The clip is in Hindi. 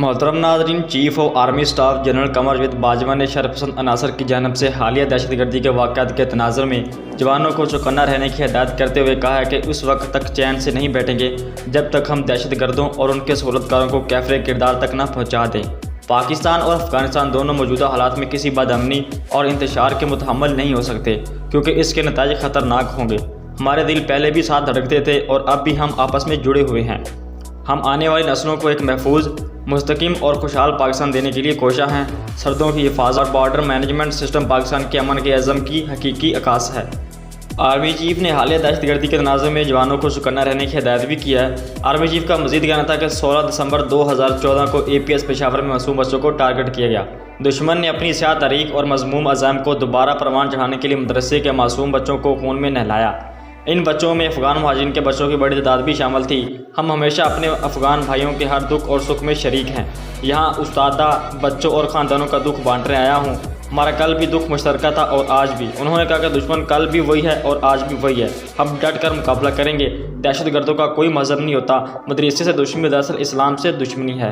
मोहतरम नाज़रीन, chief of army staff general Qamar Javed Bajwa ने शरपसंद अनासर की जानब से हालिया दहशतगर्दी के वाक़यात के तनाज़ुर में जवानों को चौकन्ना रहने की हिदायत करते हुए कहा है कि उस वक्त तक चैन से नहीं बैठेंगे जब तक हम दहशतगर्दों और उनके सहूलतकारों को कैफरे किरदार तक न पहुँचा दें। पाकिस्तान और अफगानिस्तान दोनों मौजूदा हालात में किसी बदअमनी और इंतशार के मुतहम्मिल नहीं हो सकते, क्योंकि इसके नतीजे ख़तरनाक होंगे। हमारे दिल पहले भी साथ धड़कते थे और अब भी हम आपस में जुड़े हुए हैं। हम आने वाली नस्लों को एक महफूज, मुस्तकीम और खुशहाल पाकिस्तान देने के लिए कोशा हैं। सरहदों की हिफाजत और बॉर्डर मैनेजमेंट सिस्टम पाकिस्तान के अमन के अज़म की हकीकी अक्कास है। आर्मी चीफ ने हालिया दहशतगर्दी के तनाज़ुर में जवानों को चौकन्ना रहने की हिदायत भी किया है। आर्मी चीफ का मज़ीद कहना था कि 16 दिसंबर 2014 को APS पेशावर में मासूम बच्चों को टारगेट किया गया। दुश्मन ने अपनी स्याह तारीख और मज़मूम अज़ाम को दोबारा परवान चढ़ाने के लिए मदरसे के मासूम बच्चों को खून में नहलाया। इन बच्चों में अफ़गान महाजिरीन के बच्चों की बड़ी तादाद भी शामिल थी। हम हमेशा अपने अफ़गान भाइयों के हर दुख और सुख में शरीक हैं। यहाँ उस्तादा, बच्चों और ख़ानदानों का दुख बांटने आया हूँ। हमारा कल भी दुख मुश्तरका था और आज भी। उन्होंने कहा कि दुश्मन कल भी वही है और आज भी वही है। हम डट कर मुकाबला करेंगे। दहशतगर्दों का कोई मज़हब नहीं होता। मदरसे से दुश्मनी दरअसल इस्लाम से दुश्मनी है।